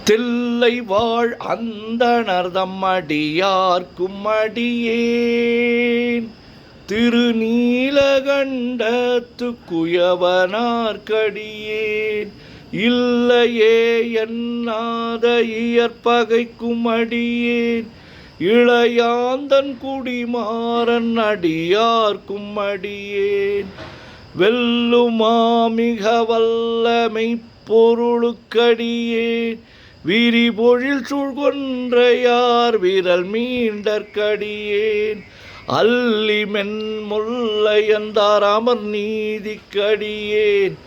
தில்லை வாழ் அந்தணர்தம் அடியார்க்கும் அடியேன் திருநீலகண்டத்து குயவனார்க்கடியேன் இல்லையே என்னாத இயற்பகைக்கும் அடியேன் இளையாந்தன் குடிமாறன் அடியார்க்கும் அடியேன் வெல்லுமாமிக வல்லமை பொருளுக்கடியேன் விரிபொழில் சூழ்கொன்றையார் விரல் மீண்டற்கடியேன் அல்லி மென்முல்லையந்தார் அமர் நீதிக்கடியேன்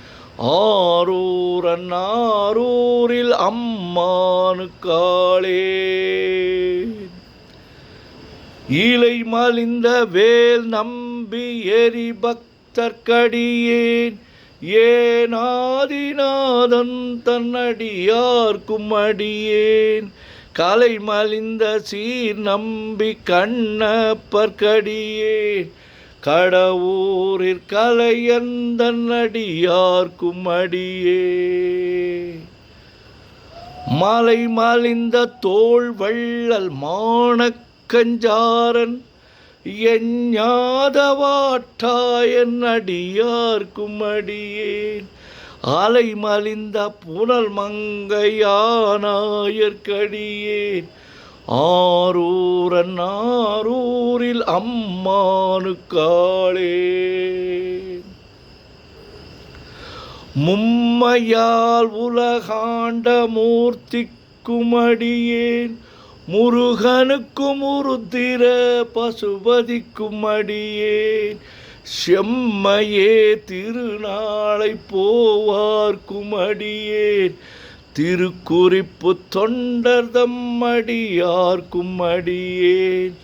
ஆரூரன் ஆரூரில் அம்மானுக்காளே இலை மலிந்த வேல் நம்பி எரி பக்தர்க்கடியேன் ஏனாதிநாதன் தன்னடியார்க்கும் அடியேன் கலை மலிந்த சீர் நம்பி கண்ணப்பர்க்கடியேன் கடவுரிற் கலையந்தன் அடியார்க்கும் அடியேன் மலை மலிந்த தோள் வள்ளல் மானக்கஞ்சாரன் எஞ்ஞாதவாட்டாயன் அடியார்க்கும் அடியேன் அலை மலிந்த புனல் மங்கையானாயற்கடியேன் ஆரூரன் ஆரூரில் அம்மானுக்காளே மும்மையால் உலகாண்ட மூர்த்திக்கும் அடியேன் முருகனுக்கும் உருத்திர பசுபதிக்கும் அடியேன் செம்மையே திருநாளை போவார்க்கும் அடியேன் திருக்குறிப்பு தொண்டர்தம் அடியார்க்கும் அடியேன்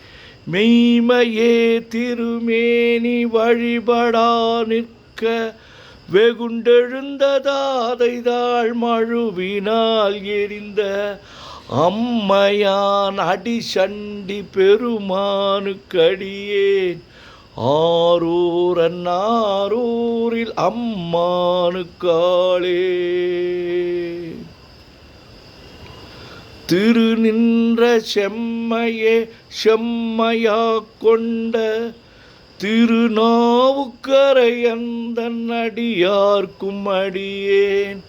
மெய்மையே திருமேனி வழிபடா நிற்க வெகுண்டெழுந்ததாதைதாள் மழுவினால் எரிந்த அம்மையான் அடிசண்டி பெருமானுக்கடியேன் ஆரூரன் ஆரூரில் அம்மானுக்காளே திருநின்ற செம்மையே செம்மையா கொண்ட திருநாவுக்கரையந்தன் அடியார்க்கும் அடியேன்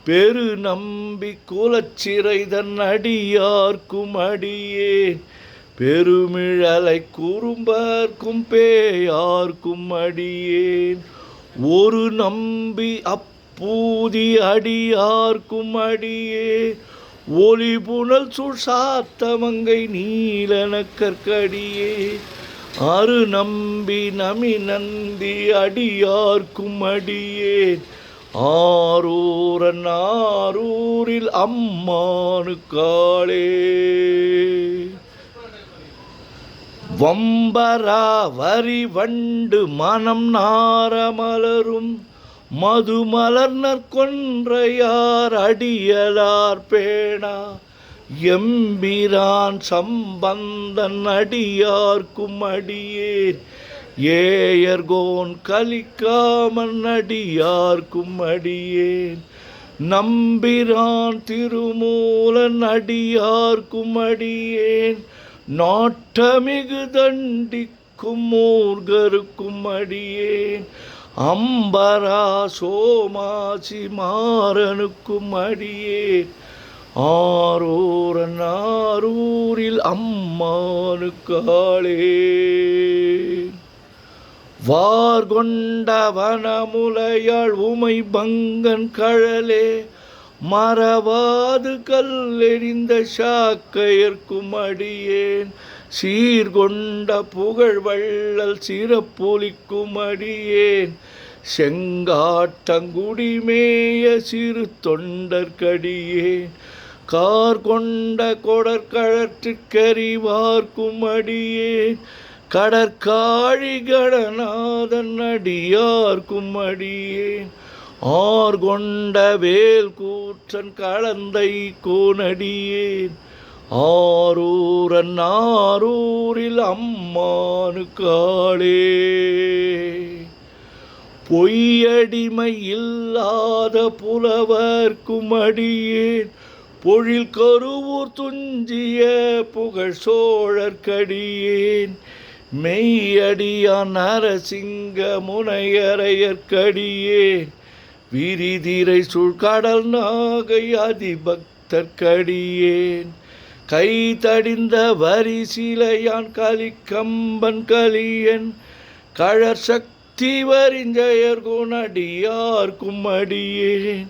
பெரு நம்பி குலச்சிறைதன் அடியார்க்கும் அடியேன் பெருமிழலை குறும்பர்க்கும் பேயார்க்கும் அடியேன் ஒரு நம்பி அப்பூதி அடியார்க்கும் அடியேன் ஒளி புனல் சுசாத்தமங்கை நீலனக்கற்கடியேன் அரு நம்பி நமி நந்தி அடியார்க்கும் அடியேன் ஆரூரன் ஆரூரில் அம்மானுக்காளே வம்பரா வரி வண்டு மனம் நாரமலரும் மதுமலர்னர் கொன்றையார் அடியலார் பேணா எம்பிரான் சம்பந்தன் அடியார்க்கும் அடியேன் ஏயர்கோன் கலிக்காமன் அடியார்க்கும் அடியேன் நம்பிரான் திருமூலன் அடியார்க்கும் அடியேன் நாட்டமிகு தண்டிக்கும் மூர்கருக்கும் அடியேன் அம்பரா சோமாசி மாறனுக்கும் அடியேன் ஆரூரன் ஆரூரில் அம்மானுக்காளே வார்கொண்ட வனமுலையாள் உமை பங்கன் கழலே மறவாது கல்லெறிந்த சாக்கையர்க்கும் அடியேன் சீர்கொண்ட புகழ் வள்ளல் சிறப்புலிக்கும் அடியேன் செங்காட்டங்குடிமேய சிறு தொண்டர்க்கடியேன் கார் கொண்ட கொடற்கழற்றிற்கறிவார்க்கும் அடியேன் கடற்காழி கடநாதன் அடியார்க்கும் அடியேன் ஆர்கொண்ட வேல் கூற்றன் கலந்தை கோனடியேன் ஆரூரன் ஆரூரில் அம்மானுக்காளே பொய்யடிமை இல்லாத புலவர்க்கும் அடியேன் பொழில் கருவூர் துஞ்சிய புகழ் சோழர்க்கடியேன் மெய்யடியான் நரசிங்க முனையரையர்க்கடியேன் விரிதிரை சூழ்கடல் நாகை அதிபக்தர்க்கடியேன் கை தடிந்த வரிசிலையான் கலிக்கம்பன் கலியன் கழற் சக்தி வரிஞ்சயர் குணடியார்க்கும் அடியேன்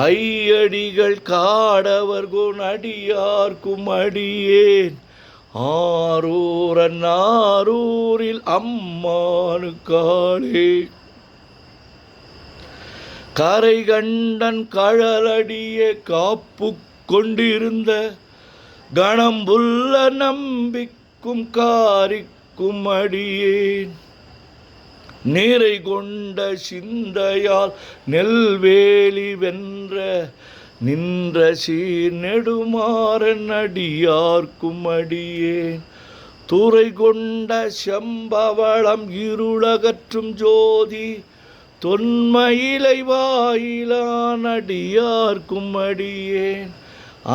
ஐயடிகள் காடவர் குணடியார்க்கும் அடியேன் ஆரூரன் ஆரூரில் அம்மானுக்காளே கரை கண்டன் கழலடிய காப்பு கொண்டிருந்த கணம்புல்ல நம்பிக்கும் காரிக்கும் அடியேன் நீரை கொண்ட சிந்தையால் நெல்வேலி வென்ற நின்ற சீர் நெடுமாறன் அடியார்க்கும் அடியேன் துறை கொண்ட செம்பவளம் இருளகற்றும் ஜோதி தொன்மயிலை வாயிலான் அடியார்க்கும் அடியேன்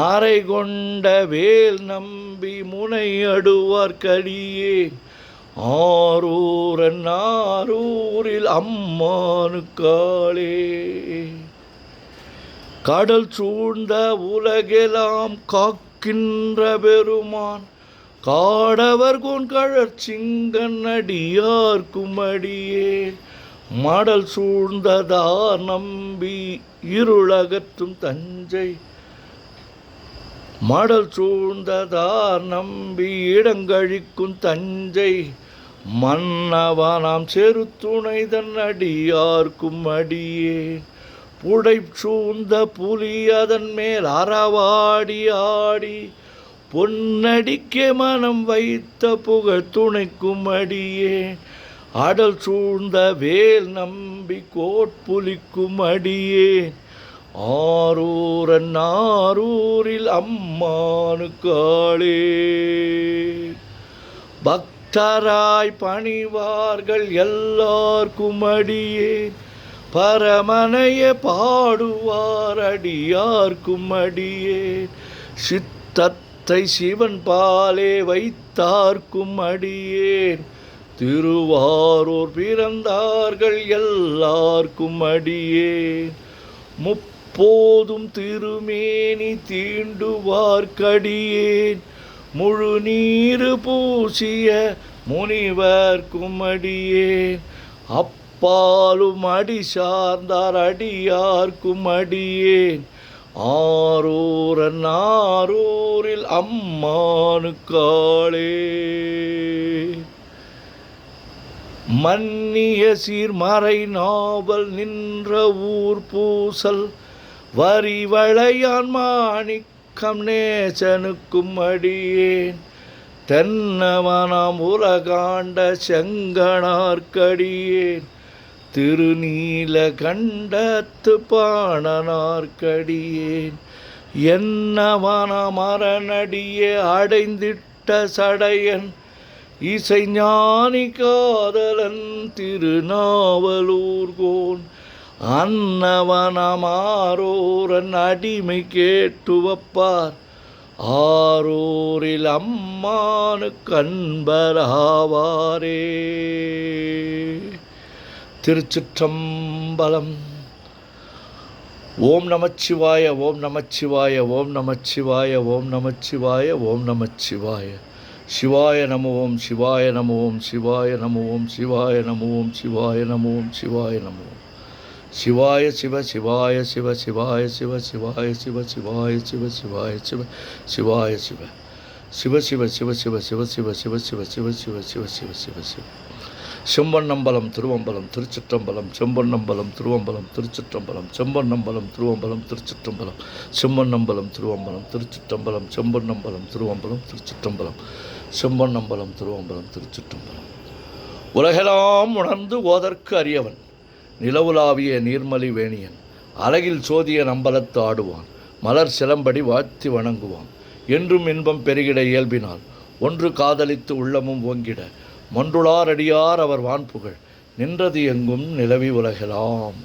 ஆரை கொண்ட வேல் நம்பி முனை அடுவார்க்கடியேன் ஆரூரன் ஆரூரில் அம்மானுக்காளே கடல் சூழ்ந்த உலகெல்லாம் காக்கின்ற பெருமான் காடவர் கோன்கழற் சிங்கன் அடியார்க்கும் அடியேன் மடல் சூழ்ந்ததார் நம்பி இருளகற்றும் தஞ்சை மடல் சூழ்ந்ததார் நம்பி இடங்கழிக்கும் தஞ்சை மன்னவனாம் செருத்துணைதன் அடியார்க்கும் அடியேன் புடை சூழ்ந்த புலி அதன் மேல் அறவாடி ஆடி பொன்னடிக்கே மனம் வைத்த புகழ் துணைக்கும் அடியேன் அடல் சூழ்ந்த வேல் நம்பி கோட்புலிக்கும் அடியேன் ஆரூரன் ஆரூரில் அம்மானுக்காளே பக்தராய் பணிவார்கள் எல்லார்க்கும் அடியேன் பரமனைய பாடுவார் அடியார்க்கும் அடியேன் சித்தத்தை சிவன் பாலே வைத்தார்க்கும் அடியேன் திருவாரூர் பிறந்தார்கள் எல்லார்க்கும் அடியேன் முப்போதும் திருமேனி தீண்டுவார்க்கடியேன் முழு நீரு பூசிய முனிவர்க்கும் அடியேன் அப்பாலும் அடி சார்ந்தார் அடியார்க்கும் அடியேன் ஆரூரன் ஆரூரில் அம்மானுக்காளே மன்னிய சீர்மறை நாவல் நின்ற ஊர் பூசல் வரிவளையான் மாணிக்கம் நேசனுக்கும் அடியேன் தென்னவனாம் உலகாண்ட செங்கணார்க்கடியேன் திருநீல கண்டத்து பாணனார்க்கடியேன் என்னவனாம் அரணடியே அடைந்திட்ட சடையன் இசை ஞானி காதலன் திருநாவலூர்கோன் அன்னவனாம் ஆரூரன் அடிமை கேட்டுவப்பார் ஆரூரில் அம்மானு கண்பராவாரே. திருச்சிற்றம்பலம். ஓம் நமச்சிவாய ஓம் நமச்சிவாய ஓம் நமச்சிவாய ஓம் நமச்சிவாய ஓம் நமச்சிவாய. சிவாய நம ஓம் சிவாய நம ஓம் சிவாய நம ஓம் சிவாய நம ஓம் சிவாய நம ஓம் சிவாய நம ஓம் சிவாய சிவ சிவாய சிவ சிவாய சிவ சிவாய சிவ சிவாய சிவ சிவாய சிவ சிவாய சிவ சிவ சிவ சிவ சிவ சிவ சிவ சிவ சிவ சிவ சிவ சிவ சிவ சிவ சிவ. செம்பொன்னம்பலம் திருவம்பலம் திருச்சிற்றம்பலம் செம்பொன்னம்பலம் திருவம்பலம் திருச்சிற்றம்பலம் செம்பொன்னம்பலம் திருவம்பலம் திருச்சிற்றம்பலம் செம்பொன்னம்பலம் திருவம்பலம் திருச்சிற்றம்பலம் செம்பொன்னம்பலம் திருவம்பலம் திருச்சிற்றம்பலம் செம்பொன்னம்பலம் திருவம்பலம் திருச்சிற்றம்பலம். உலகெல்லாம் உணர்ந்து ஓதற்கு அறியவன் நிலவுலாவிய நீர்மலி வேணியன் அழகில் சோதிய நம்பலத்து ஆடுவான் மலர் சிலம்படி வாழ்த்தி வணங்குவான் என்றும் இன்பம் பெருகிட இயல்பினால் ஒன்று காதலித்து உள்ளமும் ஓங்கிட மொன்றுளார் அடியார் அவர் வான்புகழ் நின்றது எங்கும் நிலவி உலகெலாம்.